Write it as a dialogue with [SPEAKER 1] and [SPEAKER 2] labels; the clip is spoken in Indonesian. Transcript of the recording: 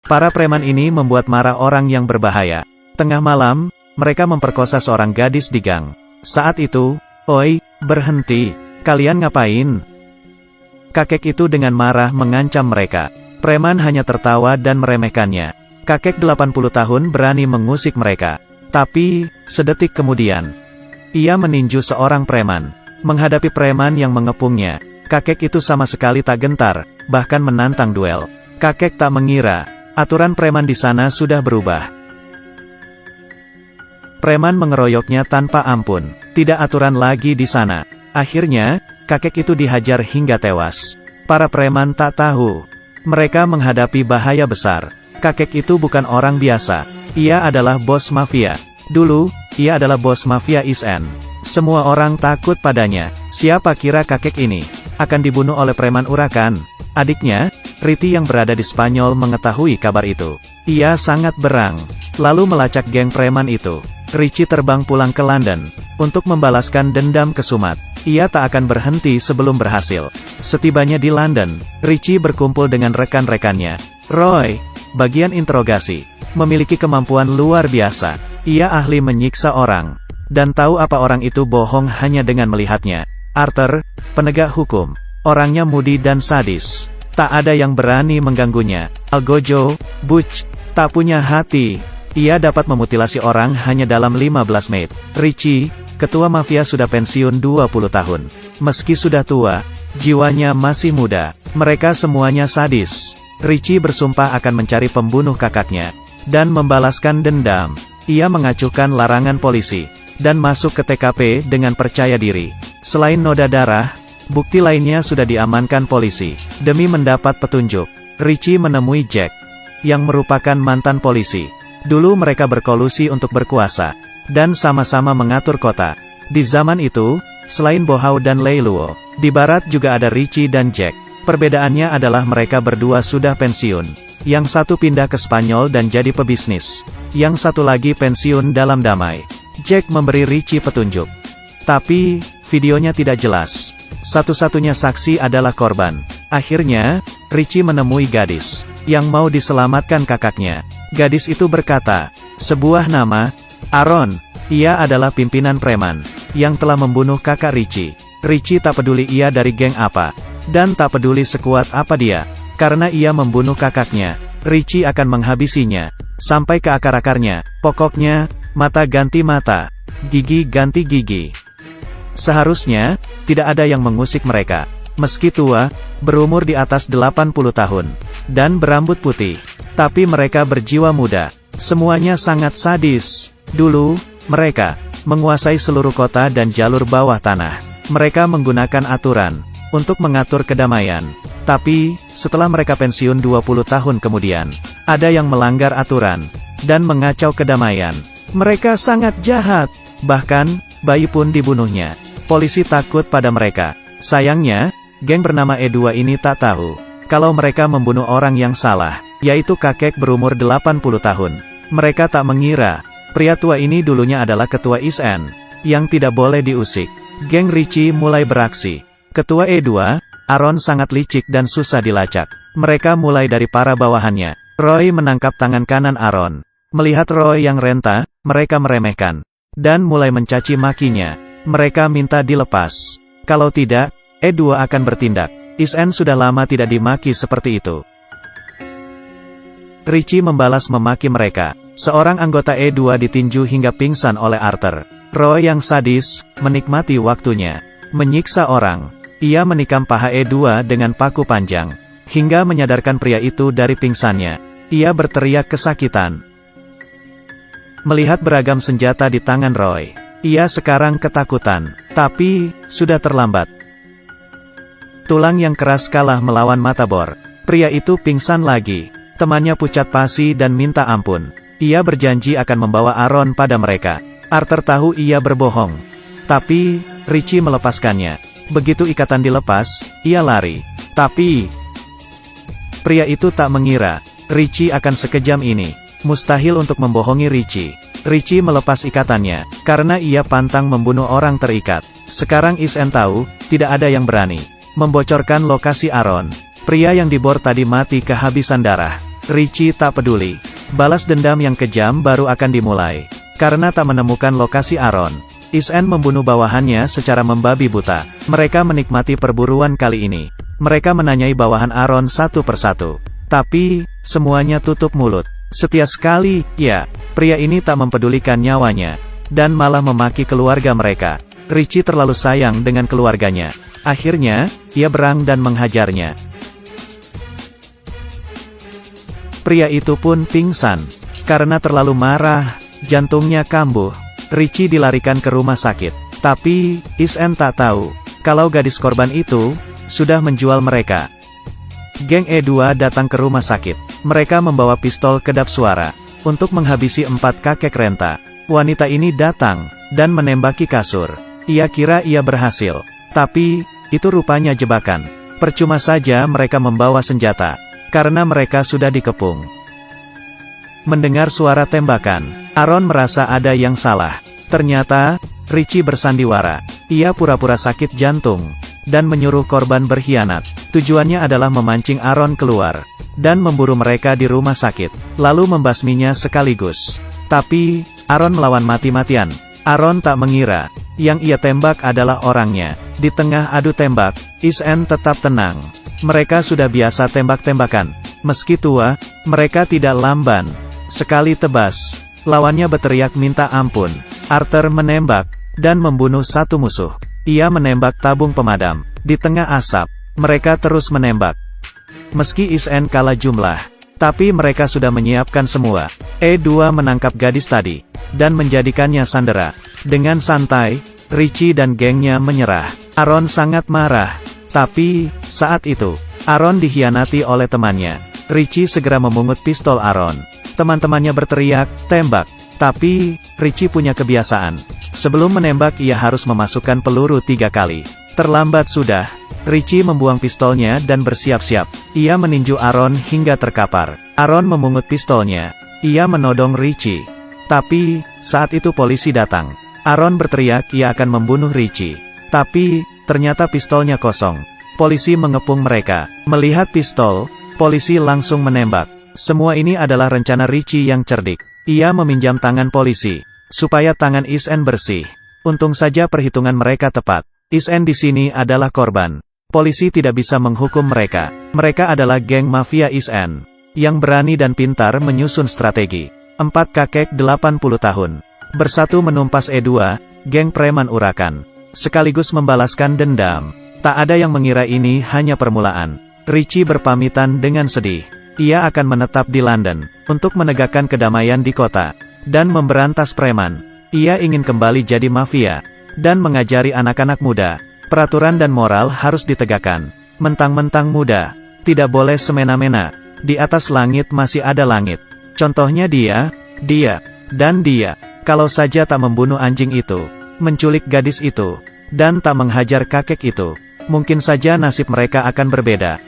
[SPEAKER 1] Para preman ini membuat marah orang yang berbahaya. Tengah malam, mereka memperkosa seorang gadis di gang. Saat itu, "Oi, berhenti, kalian ngapain?" Kakek itu dengan marah mengancam mereka. Preman hanya tertawa dan meremehkannya. Kakek 80 tahun berani mengusik mereka. Tapi, sedetik kemudian, ia meninju seorang preman. Menghadapi preman yang mengepungnya, kakek itu sama sekali tak gentar, bahkan menantang duel. Kakek tak mengira, aturan preman di sana sudah berubah. Preman mengeroyoknya tanpa ampun. Tidak aturan lagi di sana. Akhirnya, kakek itu dihajar hingga tewas. Para preman tak tahu, mereka menghadapi bahaya besar. Kakek itu bukan orang biasa. Ia adalah bos mafia. Dulu, ia adalah bos mafia Isen. Semua orang takut padanya. Siapa kira kakek ini akan dibunuh oleh preman urakan? Adiknya, Riti yang berada di Spanyol mengetahui kabar itu. Ia sangat berang, lalu melacak geng preman itu. Richie terbang pulang ke London untuk membalaskan dendam ke Sumat. Ia tak akan berhenti sebelum berhasil. Setibanya di London, Richie berkumpul dengan rekan-rekannya. Roy, bagian interogasi, memiliki kemampuan luar biasa. Ia ahli menyiksa orang, dan tahu apa orang itu bohong hanya dengan melihatnya. Arthur, penegak hukum, orangnya mudi dan sadis. Tak ada yang berani mengganggunya. Algojo, Butch, tak punya hati. Ia dapat memutilasi orang hanya dalam 15 menit. Richie, ketua mafia sudah pensiun 20 tahun. Meski sudah tua, jiwanya masih muda. Mereka semuanya sadis. Richie bersumpah akan mencari pembunuh kakaknya, dan membalaskan dendam. Ia mengacuhkan larangan polisi, dan masuk ke TKP dengan percaya diri. Selain noda darah, bukti lainnya sudah diamankan polisi. Demi mendapat petunjuk, Richie menemui Jack, yang merupakan mantan polisi. Dulu mereka berkolusi untuk berkuasa, dan sama-sama mengatur kota. Di zaman itu, selain Bohau dan Leiluo, di barat juga ada Richie dan Jack. Perbedaannya adalah mereka berdua sudah pensiun. Yang satu pindah ke Spanyol dan jadi pebisnis. Yang satu lagi pensiun dalam damai. Jack memberi Richie petunjuk. Tapi, videonya tidak jelas. Satu-satunya saksi adalah korban. Akhirnya, Richie menemui gadis yang mau diselamatkan kakaknya. Gadis itu berkata, sebuah nama, Aaron. Ia adalah pimpinan preman yang telah membunuh kakak Richie. Richie tak peduli ia dari geng apa, dan tak peduli sekuat apa dia. Karena ia membunuh kakaknya, Richie akan menghabisinya sampai ke akar-akarnya. Pokoknya, mata ganti mata, gigi ganti gigi. Seharusnya tidak ada yang mengusik mereka. Meski tua, berumur di atas 80 tahun, dan berambut putih, tapi mereka berjiwa muda. Semuanya sangat sadis. Dulu, mereka menguasai seluruh kota dan jalur bawah tanah. Mereka menggunakan aturan untuk mengatur kedamaian. Tapi, setelah mereka pensiun 20 tahun kemudian, ada yang melanggar aturan dan mengacau kedamaian. Mereka sangat jahat. Bahkan, bayi pun dibunuhnya. Polisi takut pada mereka. Sayangnya, geng bernama E2 ini tak tahu kalau mereka membunuh orang yang salah, yaitu kakek berumur 80 tahun. Mereka tak mengira, pria tua ini dulunya adalah ketua Isen, yang tidak boleh diusik. Geng Richie mulai beraksi. Ketua E2, Aaron sangat licik dan susah dilacak. Mereka mulai dari para bawahannya. Roy menangkap tangan kanan Aaron. Melihat Roy yang renta, mereka meremehkan, dan mulai mencaci makinya. Mereka minta dilepas. Kalau tidak, E2 akan bertindak. Isen sudah lama tidak dimaki seperti itu. Richie membalas memaki mereka. Seorang anggota E2 ditinju hingga pingsan oleh Arthur. Roy yang sadis, menikmati waktunya menyiksa orang. Ia menikam paha E2 dengan paku panjang, hingga menyadarkan pria itu dari pingsannya. Ia berteriak kesakitan. Melihat beragam senjata di tangan Roy, ia sekarang ketakutan. Tapi, sudah terlambat. Tulang yang keras kalah melawan mata bor. Pria itu pingsan lagi. Temannya pucat pasi dan minta ampun. Ia berjanji akan membawa Aaron pada mereka. Arthur tahu ia berbohong. Tapi, Richie melepaskannya. Begitu ikatan dilepas, ia lari. Tapi, pria itu tak mengira, Richie akan sekejam ini. Mustahil untuk membohongi Richie. Richie melepas ikatannya, karena ia pantang membunuh orang terikat. Sekarang Isen tahu, tidak ada yang berani membocorkan lokasi Aaron. Pria yang dibor tadi mati kehabisan darah. Richie tak peduli. Balas dendam yang kejam baru akan dimulai. Karena tak menemukan lokasi Aaron, Is-en membunuh bawahannya secara membabi buta. Mereka menikmati perburuan kali ini. Mereka menanyai bawahan Aaron satu persatu. Tapi, semuanya tutup mulut. Setia sekali, ya, pria ini tak mempedulikan nyawanya. Dan malah memaki keluarga mereka. Richie terlalu sayang dengan keluarganya. Akhirnya, ia berang dan menghajarnya. Pria itu pun pingsan. Karena terlalu marah, jantungnya kambuh. Richie dilarikan ke rumah sakit. Tapi, Is-en tak tahu, kalau gadis korban itu, sudah menjual mereka. Geng E2 datang ke rumah sakit. Mereka membawa pistol kedap suara, untuk menghabisi 4 kakek renta. Wanita ini datang, dan menembaki kasur. Ia kira ia berhasil. Tapi, itu rupanya jebakan. Percuma saja mereka membawa senjata. Karena mereka sudah dikepung. Mendengar suara tembakan, Aaron merasa ada yang salah. Ternyata, Richie bersandiwara. Ia pura-pura sakit jantung, dan menyuruh korban berkhianat. Tujuannya adalah memancing Aaron keluar, dan memburu mereka di rumah sakit, lalu membasminya sekaligus. Tapi, Aaron melawan mati-matian. Aaron tak mengira, yang ia tembak adalah orangnya. Di tengah adu tembak, Is-en tetap tenang. Mereka sudah biasa tembak-tembakan. Meski tua, mereka tidak lamban. Sekali tebas, lawannya berteriak minta ampun. Arthur menembak, dan membunuh satu musuh. Ia menembak tabung pemadam. Di tengah asap, mereka terus menembak. Meski Is-en kalah jumlah, tapi mereka sudah menyiapkan semua. E2 menangkap gadis tadi, dan menjadikannya sandera. Dengan santai, Richie dan gengnya menyerah. Aaron sangat marah. Tapi, saat itu, Aaron dikhianati oleh temannya. Richie segera memungut pistol Aaron. Teman-temannya berteriak, tembak. Tapi, Richie punya kebiasaan. Sebelum menembak ia harus memasukkan peluru 3 kali. Terlambat sudah. Richie membuang pistolnya dan bersiap-siap. Ia meninju Aaron hingga terkapar. Aaron memungut pistolnya. Ia menodong Richie. Tapi, saat itu polisi datang. Aaron berteriak ia akan membunuh Richie. Tapi, ternyata pistolnya kosong. Polisi mengepung mereka. Melihat pistol, polisi langsung menembak. Semua ini adalah rencana Richie yang cerdik. Ia meminjam tangan polisi, supaya tangan Is-en bersih. Untung saja perhitungan mereka tepat. Is-en di sini adalah korban. Polisi tidak bisa menghukum mereka. Mereka adalah geng mafia Is-en, yang berani dan pintar menyusun strategi. 4 kakek 80 tahun. Bersatu menumpas E2, geng preman urakan. Sekaligus membalaskan dendam. Tak ada yang mengira ini hanya permulaan. Richie berpamitan dengan sedih. Ia akan menetap di London, untuk menegakkan kedamaian di kota, dan memberantas preman. Ia ingin kembali jadi mafia, dan mengajari anak-anak muda. Peraturan dan moral harus ditegakkan. Mentang-mentang muda, tidak boleh semena-mena. Di atas langit masih ada langit. Contohnya dia, dan dia. Kalau saja tak membunuh anjing itu, menculik gadis itu, dan tak menghajar kakek itu, mungkin saja nasib mereka akan berbeda.